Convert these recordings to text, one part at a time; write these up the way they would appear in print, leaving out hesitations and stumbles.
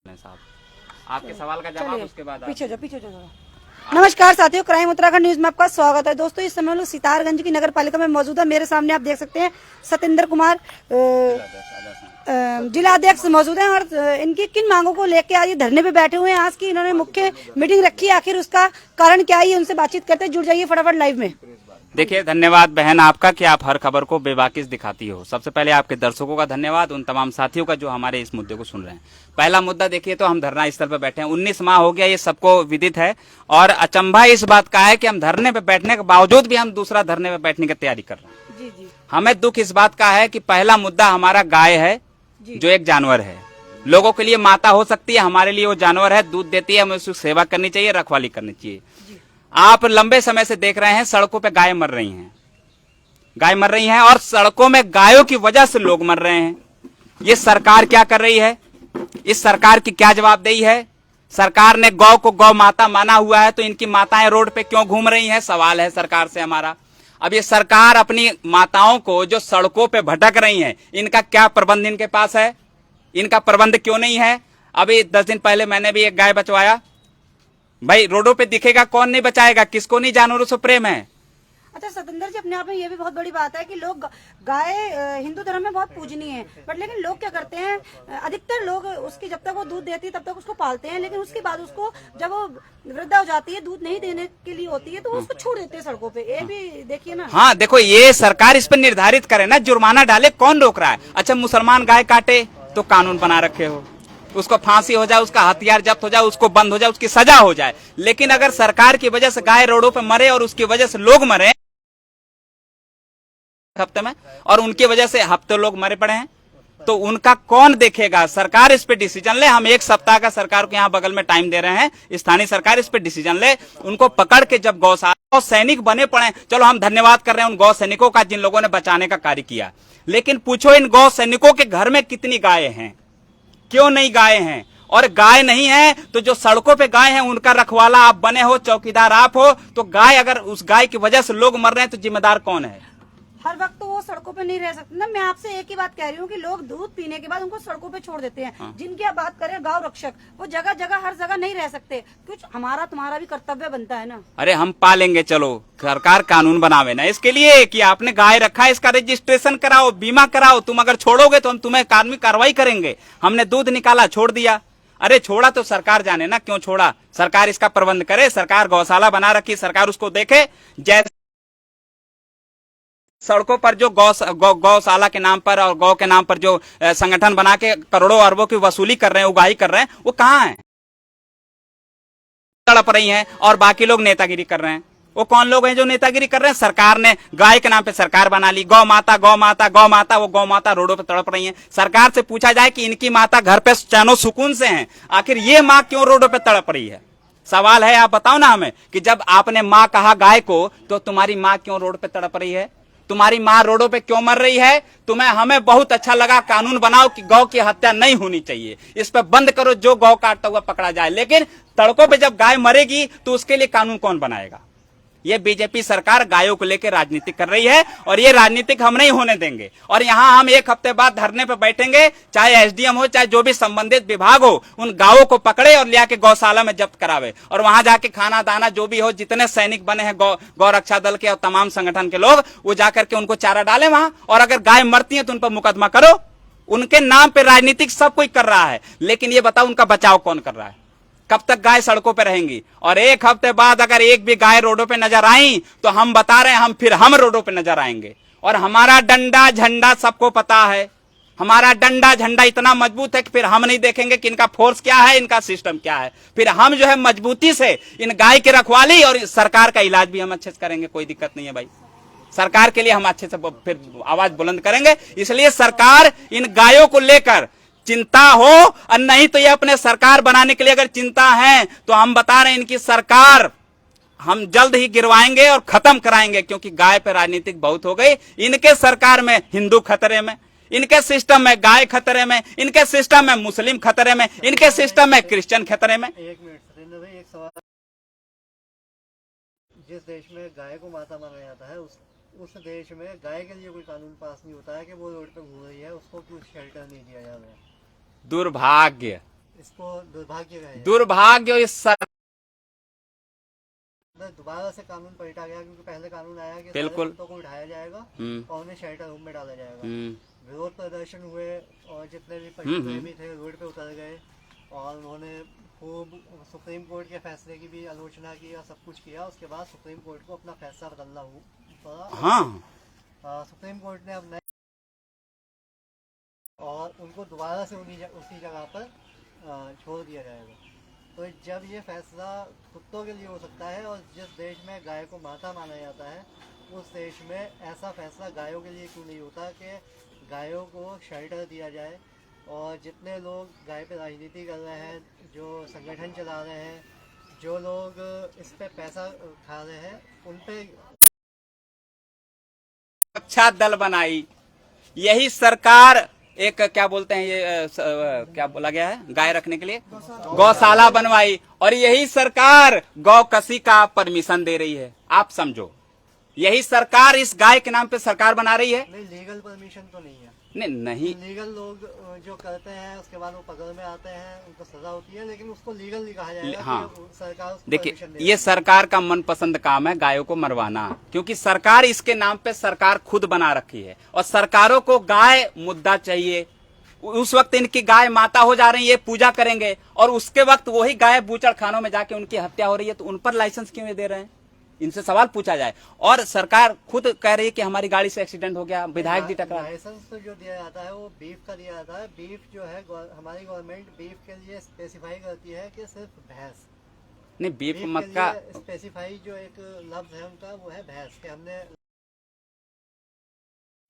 साहब आपके सवाल का जवाब उसके बाद पीछे जाओ। नमस्कार साथियों, क्राइम उत्तराखंड न्यूज में आपका स्वागत है। दोस्तों, इस समय हम लोग सितारगंज की नगर पालिका में मौजूद है। मेरे सामने आप देख सकते हैं सतेंद्र कुमार जिला अध्यक्ष मौजूद हैं और इनकी किन मांगों को लेकर आज ये धरने पे बैठे हुए हैं। आज की इन्होंने मुख्य मीटिंग रखी है, आखिर उसका कारण क्या है, उनसे बातचीत करते हैं। जुड़ जाइए फटाफट लाइव में। देखिए, धन्यवाद बहन आपका कि आप हर खबर को बेबाकिस दिखाती हो। सबसे पहले आपके दर्शकों का धन्यवाद, उन तमाम साथियों का जो हमारे इस मुद्दे को सुन रहे हैं। पहला मुद्दा देखिए, तो हम धरना स्थल पर बैठे हैं, 19 माह हो गया, ये सबको विदित है। और अचंभा इस बात का है कि हम धरने पे बैठने के बावजूद भी हम दूसरा धरने पे बैठने की तैयारी कर रहे हैं। जी। हमें दुख इस बात का है कि पहला मुद्दा हमारा गाय है, जो एक जानवर है। लोगों के लिए माता हो सकती है, हमारे लिए वो जानवर है, दूध देती है, हमें उसकी सेवा करनी चाहिए, रखवाली करनी चाहिए। आप लंबे समय से देख रहे हैं सड़कों पे गाय मर रही हैं, और सड़कों में गायों की वजह से लोग मर रहे हैं। ये सरकार क्या कर रही है? इस सरकार की क्या जवाबदेही है? सरकार ने गौ को गौ माता माना हुआ है, तो इनकी माताएं रोड पे क्यों घूम रही हैं? सवाल है सरकार से हमारा। अब ये सरकार अपनी माताओं को जो सड़कों पे भटक रही हैं, इनका क्या प्रबंध इनके पास है? इनका प्रबंध क्यों नहीं है? अभी 10 दिन पहले मैंने भी एक गाय बचवाया। भाई, रोडों पे दिखेगा, कौन नहीं बचाएगा? किसको नहीं जानवरों से प्रेम है? अच्छा सतेंद्र जी, अपने आप में ये भी बहुत बड़ी बात है कि लोग गाय हिंदू धर्म में बहुत पूजनीय है, बट लेकिन लोग क्या करते हैं, अधिकतर लोग उसकी जब तक वो दूध देती है तब तक उसको पालते हैं, लेकिन उसके बाद उसको जब वो वृद्धा हो जाती है, दूध नहीं देने के लिए होती है, तो उसको छोड़ देते हैं सड़कों पे। ये भी देखिए ना। हाँ, देखो, ये सरकार इस पर निर्धारित करे ना, जुर्माना डाले, कौन रोक रहा है? अच्छा, मुसलमान गाय काटे तो कानून बना रखे हो, उसको फांसी हो जाए, उसका हथियार जब्त हो जाए, उसको बंद हो जाए, उसकी सजा हो जाए। लेकिन अगर सरकार की वजह से गाय रोडों पे मरे और उसकी वजह से लोग मरे हफ्ते में, और उनकी वजह से हफ्ते लोग मरे पड़े हैं, तो उनका कौन देखेगा? सरकार इस पे डिसीजन ले। हम 1 सप्ताह का सरकार को यहाँ बगल में टाइम दे रहे हैं, स्थानीय सरकार इस पे डिसीजन ले। उनको पकड़ के जब गौ सैनिक बने पड़े, चलो हम धन्यवाद कर रहे हैं उन गौ सैनिकों का जिन लोगों ने बचाने का कार्य किया, लेकिन पूछो इन गौ सैनिकों के घर में कितनी गाय हैं? क्यों नहीं गाय हैं? और गाय नहीं है तो जो सड़कों पे गाय हैं उनका रखवाला आप बने हो, चौकीदार आप हो, तो गाय, अगर उस गाय की वजह से लोग मर रहे हैं तो जिम्मेदार कौन है? हर वक्त तो वो सड़कों पे नहीं रह सकते ना। मैं आपसे एक ही बात कह रही हूँ कि लोग दूध पीने के बाद उनको सड़कों पे छोड़ देते हैं। हाँ। जिनकी आप बात करें गांव रक्षक, वो जगह जगह हर जगह नहीं रह सकते। कुछ हमारा तुम्हारा भी कर्तव्य बनता है ना। अरे हम पालेंगे, चलो सरकार कानून बनावे ना इसके लिए कि आपने गाय रखा है, इसका रजिस्ट्रेशन कराओ, बीमा कराओ। तुम अगर छोड़ोगे तो हम तुम्हें कानूनी कार्रवाई करेंगे। हमने दूध निकाला, छोड़ दिया। अरे छोड़ा तो सरकार जाने ना क्यों छोड़ा। सरकार इसका प्रबंध करे, सरकार गौशाला बना रखी, सरकार उसको देखे। जैसे सड़कों पर जो गौशाला के नाम पर और गौ के नाम पर जो संगठन बना के करोड़ों अरबों की वसूली कर रहे हैं, उगाही कर रहे हैं, वो कहाँ है? तड़प रही हैं और बाकी लोग नेतागिरी कर रहे हैं। वो कौन लोग हैं जो नेतागिरी कर रहे हैं? सरकार ने गाय के नाम पे सरकार बना ली, गौ माता गौ माता गौ माता। वो गौ माता रोडों पे तड़प रही हैं। सरकार से पूछा जाए कि इनकी माता घर पे चैनो सुकून से हैं, आखिर ये माँ क्यों रोडों पे तड़प रही है? सवाल है, आप बताओ ना हमें कि जब आपने माँ कहा गाय को, तो तुम्हारी माँ क्यों रोड पे तड़प रही है? तुम्हारी माँ रोडों पे क्यों मर रही है? हमें बहुत अच्छा लगा, कानून बनाओ कि गौ की हत्या नहीं होनी चाहिए, इस पे बंद करो, जो गौ काटता हुआ पकड़ा जाए। लेकिन सड़कों पे जब गाय मरेगी तो उसके लिए कानून कौन बनाएगा? ये बीजेपी सरकार गायों को लेकर राजनीति कर रही है, और ये राजनीतिक हम नहीं होने देंगे। और यहाँ हम 1 हफ्ते बाद धरने पे बैठेंगे, चाहे एसडीएम हो, चाहे जो भी संबंधित विभाग हो, उन गायों को पकड़े और ले गौशाला में जब्त करावे, और वहां जाके खाना दाना जो भी हो, जितने सैनिक बने हैं गौ रक्षा दल के और तमाम संगठन के लोग, वो जाकर के उनको चारा डाले वहां। और अगर गाय मरती है तो उन पर मुकदमा करो। उनके नाम पे राजनीतिक सब कोई कर रहा है, लेकिन ये बताओ उनका बचाव कौन कर रहा है? कब तक गाय सड़कों पे रहेंगी? और 1 हफ्ते बाद अगर एक भी गाय रोडों पे नजर आई तो हम बता रहे हैं, हम रोडों पे नजर आएंगे। और हमारा डंडा झंडा सबको पता है, हमारा डंडा झंडा इतना मजबूत है कि फिर हम नहीं देखेंगे कि इनका फोर्स क्या है, इनका सिस्टम क्या है। फिर हम जो है मजबूती से इन गाय की रखवाली और सरकार का इलाज भी हम अच्छे से करेंगे। कोई दिक्कत नहीं है भाई, सरकार के लिए हम अच्छे से फिर आवाज बुलंद करेंगे। इसलिए सरकार इन गायों को लेकर चिंता हो, और नहीं तो ये अपने सरकार बनाने के लिए अगर चिंता है तो हम बता रहे हैं, इनकी सरकार हम जल्द ही गिरवाएंगे और खत्म कराएंगे। क्योंकि गाय पे राजनीतिक बहुत हो गई। इनके सरकार में हिंदू खतरे में, इनके सिस्टम में गाय खतरे में, इनके सिस्टम में मुस्लिम खतरे में, इनके सिस्टम में क्रिश्चियन खतरे में। 1 मिनट सतेंद्र भाई, एक सवाल। जिस देश में गाय को माता माना जाता है, उस देश में गाय के लिए कोई कानून पास नहीं होता है कि वो रोड पे घूम रही है, उसको कुछ शेल्टर नहीं दिया जा रहा है। दुर्भाग्य, इसको दुर्भाग्य कहें। दुर्भाग्य इस दोबारा से कानून पलटा गया, क्योंकि पहले कानून आया कि बिल्कुल। कुत्तों को उठाया जाएगा और उन्हें शेल्टर होम में डाला जाएगा। विरोध प्रदर्शन हुए और जितने भी पशु प्रेमी थे रोड पे उतर गए और उन्होंने खूब सुप्रीम कोर्ट के फैसले की भी आलोचना की और सब कुछ किया। उसके बाद सुप्रीम कोर्ट को अपना फैसला बदलना पड़ा। हाँ, सुप्रीम कोर्ट ने अब नए और उनको दोबारा से उसी जगह पर छोड़ दिया जाएगा। तो जब ये फैसला कुत्तों के लिए हो सकता है और जिस देश में गाय को माता माना जाता है उस देश में ऐसा फैसला गायों के लिए क्यों नहीं होता कि गायों को शेल्टर दिया जाए। और जितने लोग गाय पे राजनीति कर रहे हैं, जो संगठन चला रहे हैं, जो लोग इस पे पैसा खा रहे हैं, उन पे अच्छा दल बनाई। यही सरकार एक क्या बोलते हैं ये क्या बोला गया है गाय रखने के लिए, गौशाला बनवाई। और यही सरकार गौ कसी का परमिशन दे रही है। आप समझो, यही सरकार इस गाय के नाम पे सरकार बना रही है। नहीं, लीगल परमिशन तो नहीं है। नहीं लीगल लोग जो करते हैं उसके बाद वो पकड़ में आते हैं, उनको सजा होती है, लेकिन उसको लीगल नहीं कहा जाएगा। हाँ, कि सरकार उसको देखिए permission दे ये सरकार का मनपसंद काम है गायों को मरवाना, क्योंकि सरकार इसके नाम पे सरकार खुद बना रखी है। और सरकारों को गाय मुद्दा चाहिए। उस वक्त इनकी गाय माता हो जा रही है, पूजा करेंगे, और उसके वक्त वही गाय बूचड़ खानों में जाके उनकी हत्या हो रही है, तो उन पर लाइसेंस क्यों दे रहे हैं? इनसे सवाल पूछा जाए। और सरकार खुद कह रही है कि हमारी गाड़ी से एक्सीडेंट हो गया, विधायक जी टकरा। लाइसेंस तो जो दिया जाता है वो बीफ का दिया जाता है। बीफ जो है हमारी गवर्नमेंट बीफ के लिए स्पेसिफाई करती है कि सिर्फ भैंस। नहीं, बीफ के मक्का लिए स्पेसिफाई जो एक लफ्ज है उनका वो है भैंस के। हमने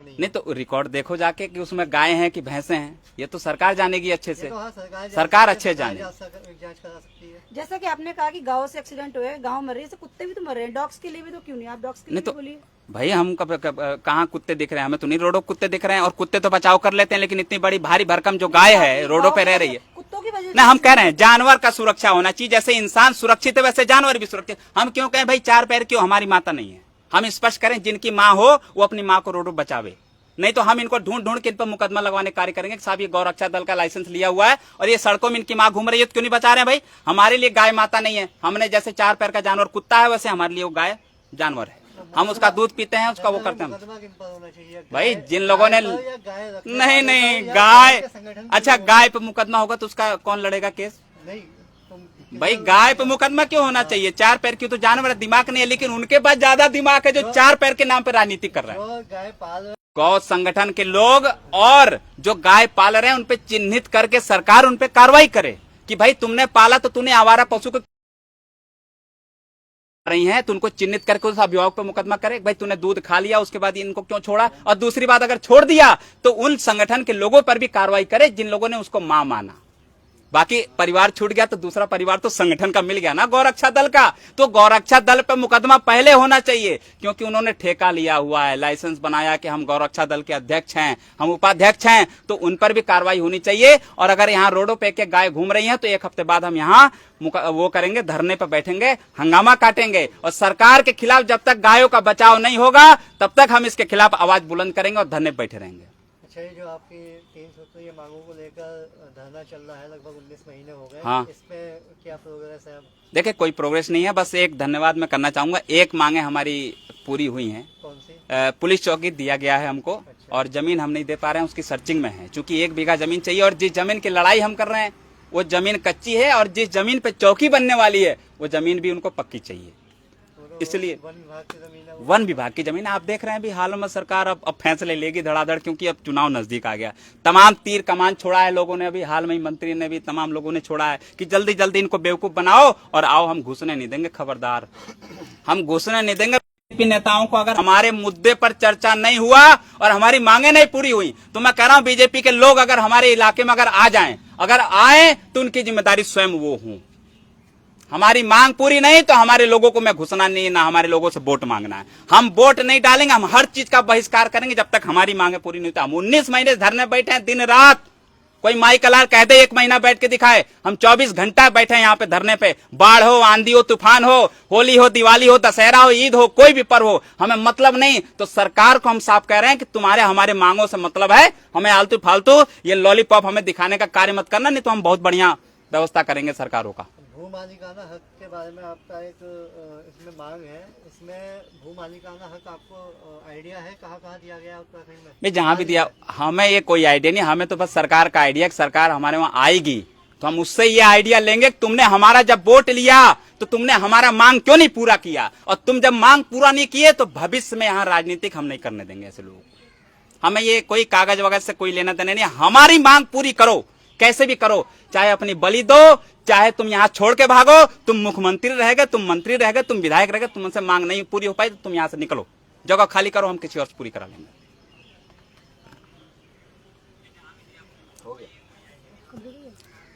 नहीं तो रिकॉर्ड देखो जाके कि उसमें गाय हैं कि भैंसे हैं, ये तो सरकार जानेगी अच्छे से। तो हाँ, सरकार अच्छे जाने। जांच करा सकती है। जैसा कि आपने कहा कि गाँव से एक्सीडेंट हुए, गाँव मर रही है, कुत्ते भी तो मर रहे हैं, डॉग्स के लिए भी तो क्यों नहीं? आप डॉग्स के लिए तो बोलिए भाई, हम कहाँ कुत्ते दिख रहे हैं? हमें तो नहीं रोडों कुत्ते दिख रहे हैं। और कुत्ते तो बचाव कर लेते हैं, लेकिन इतनी बड़ी भारी भरकम जो गाय है रोडों पे रह रही है, कुत्तों की वजह ना हम कह रहे हैं जानवर का सुरक्षा होना चाहिए। जैसे इंसान सुरक्षित है वैसे जानवर भी सुरक्षित। हम क्यों कहें भाई चार पैर क्यों? हमारी माता नहीं है। हम स्पष्ट करें, जिनकी माँ हो वो अपनी माँ को रोडों बचावे। नहीं तो हम इनको ढूंढ ढूंढ के इन पर मुकदमा लगवाने कार्य करेंगे कि साहब ये गौरक्षा दल का लाइसेंस लिया हुआ है और ये सड़कों में इनकी माँ घूम रही है, तो क्यों नहीं बचा रहे हैं? भाई हमारे लिए गाय माता नहीं है। हमने जैसे चार पैर का जानवर कुत्ता है, वैसे हमारे लिए वो गाय जानवर है। हम उसका दूध पीते हैं, उसका वो करते हैं। भाई जिन लोगों ने नहीं गाय, अच्छा गाय पे मुकदमा होगा तो उसका कौन लड़ेगा केस? नहीं, भाई गाय पे मुकदमा क्यों होना चाहिए? चार पैर की तो जानवर दिमाग नहीं है, लेकिन उनके पास ज्यादा दिमाग है जो चार पैर के नाम पे राजनीति कर रहे हैं। गाय पाल गौ संगठन के लोग और जो गाय पाल रहे हैं उन पे चिन्हित करके सरकार उन पे कार्रवाई करे कि भाई तुमने पाला तो तूने आवारा पशु को रही है, तो उनको चिन्हित करके उस अभिभावक पे मुकदमा करे। भाई तूने दूध खा लिया, उसके बाद इनको क्यों छोड़ा? और दूसरी बात, अगर छोड़ दिया तो उन संगठन के लोगों पर भी कार्रवाई करे जिन लोगों ने उसको मां माना। बाकी परिवार छूट गया तो दूसरा परिवार तो संगठन का मिल गया ना, गौरक्षा दल का। तो गौरक्षा दल पे मुकदमा पहले होना चाहिए, क्योंकि उन्होंने ठेका लिया हुआ है, लाइसेंस बनाया कि हम गौरक्षा दल के अध्यक्ष हैं, हम उपाध्यक्ष हैं, तो उन पर भी कार्रवाई होनी चाहिए। और अगर यहाँ रोडों पे के गाय घूम रही हैं तो एक हफ्ते बाद हम यहाँ वो करेंगे, धरने पर बैठेंगे, हंगामा काटेंगे। और सरकार के खिलाफ जब तक गायों का बचाव नहीं होगा तब तक हम इसके खिलाफ आवाज बुलंद करेंगे और धरने पर बैठे रहेंगे। अच्छा, ये जो आपकी 3 सूत्रीय मांगों को लेकर धरना चल रहा है, लगभग 19 महीने हो गए। हाँ। इस पे क्या प्रोग्रेस है? देखिए कोई प्रोग्रेस नहीं है। बस एक धन्यवाद मैं करना चाहूंगा, एक मांगे हमारी पूरी हुई हैं। कौन सी? पुलिस चौकी दिया गया है हमको। अच्छा। और जमीन हम नहीं दे पा रहे हैं, उसकी सर्चिंग में है, क्योंकि 1 बीघा जमीन चाहिए। और जिस जमीन की लड़ाई हम कर रहे हैं वो जमीन कच्ची है, और जिस जमीन पे चौकी बनने वाली है वो जमीन भी उनको पक्की चाहिए। इसलिए वन विभाग की जमीन है। वन विभाग की जमीन आप देख रहे हैं भी हाल में सरकार अब फैसले लेगी धड़ाधड़, क्योंकि अब चुनाव नजदीक आ गया। तमाम तीर कमान छोड़ा है लोगों ने, अभी हाल में ही मंत्री ने भी तमाम लोगों ने छोड़ा है कि जल्दी जल्दी इनको बेवकूफ बनाओ और आओ, हम घुसने नहीं देंगे। खबरदार, हम घुसने नहीं देंगे। बीजेपी नेताओं को अगर हमारे मुद्दे पर चर्चा नहीं हुआ और हमारी मांगे नहीं पूरी हुई तो मैं कह रहा हूं बीजेपी के लोग अगर हमारे इलाके में अगर आ जाएं, अगर आए तो उनकी जिम्मेदारी स्वयं वो हूं। हमारी मांग पूरी नहीं तो हमारे लोगों को मैं घुसना नहीं, ना हमारे लोगों से वोट मांगना है। हम वोट नहीं डालेंगे, हम हर चीज का बहिष्कार करेंगे जब तक हमारी मांगे पूरी नहीं। तो हम 19 महीने धरने बैठे हैं दिन रात। कोई माई कलार कह दे 1 महीना बैठ के दिखाए, हम 24 घंटा बैठे हैं यहाँ पे धरने पे। बाढ़ हो, आंधी हो, तूफान हो, होली हो, दिवाली हो, दशहरा हो, ईद हो, कोई भी पर्व हो, हमें मतलब नहीं। तो सरकार को हम साफ कह रहे हैं कि तुम्हारे हमारे मांगों से मतलब है, हमें आलतू फालतू ये लॉलीपॉप हमें दिखाने का कार्य मत करना, नहीं तो हम बहुत बढ़िया व्यवस्था करेंगे सरकारों का। भू मालिकाना हक के बारे में आपका एक इसमें मांग है, इसमें भू मालिकाना हक आपको आइडिया है कहाँ कहाँ दिया गया है उत्तराखंड में? नहीं, जहाँ भी दिया हमें ये कोई आइडिया नहीं, हमें तो बस सरकार का आइडिया कि सरकार हमारे वहाँ आएगी तो हम उससे ये आइडिया लेंगे कि तुमने हमारा जब वोट लिया तो तुमने हमारा मांग क्यों नहीं पूरा किया, और तुम जब मांग पूरा नहीं किए तो भविष्य में यहाँ राजनीतिक हम नहीं करने देंगे ऐसे लोगों को। हमें ये कोई कागज वगैरह से कोई लेना देना नहीं, हमारी मांग पूरी करो, कैसे भी करो, चाहे अपनी बलि दो, चाहे तुम यहाँ छोड़ के भागो, तुम मुख्यमंत्री रह गए, तुम मंत्री रह गए, तुम विधायक रह गए, तुमसे मांग नहीं पूरी हो पाई तो तुम यहाँ से निकलो, जगह खाली करो, हम किसी और से पूरी करा लेंगे।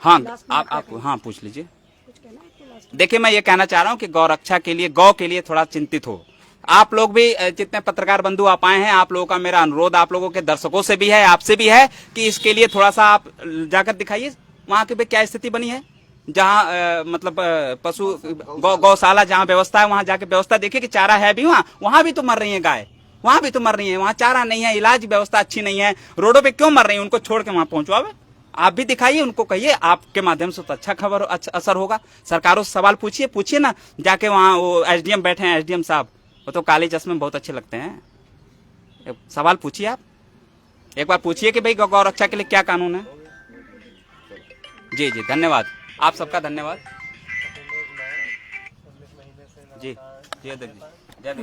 हाँ आप हाँ पूछ लीजिए। देखिए मैं ये कहना चाह रहा हूँ कि गौ रक्षा के लिए, गौ के लिए थोड़ा चिंतित हो आप लोग भी, जितने पत्रकार बंधु आप आए हैं, आप लोगों का मेरा अनुरोध आप लोगों के दर्शकों से भी है, आपसे भी है कि इसके लिए थोड़ा सा आप जाकर दिखाइए वहां की क्या स्थिति बनी है, जहाँ मतलब पशु गौशाला जहाँ व्यवस्था है वहां जाके व्यवस्था देखिए कि चारा है भी वहां भी तो मर रही है गाय, वहां भी तो मर रही है, वहां चारा नहीं है, इलाज व्यवस्था अच्छी नहीं है, रोडों पे क्यों मर रही है, उनको छोड़ के वहां पहुंचवावे, आप भी दिखाइए, उनको कहिए, आपके माध्यम से तो अच्छा खबर अच्छा असर होगा। सरकारों से सवाल पूछिए ना जाके, वहाँ वो एसडीएम बैठे हैं, एसडीएम साहब वो तो काले चश्मे बहुत अच्छे लगते हैं, सवाल पूछिए आप, एक बार पूछिए कि भाई गौ रक्षा के लिए क्या कानून है। जी जी धन्यवाद, आप सबका धन्यवाद। जी जय देव जी, जय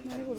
देव।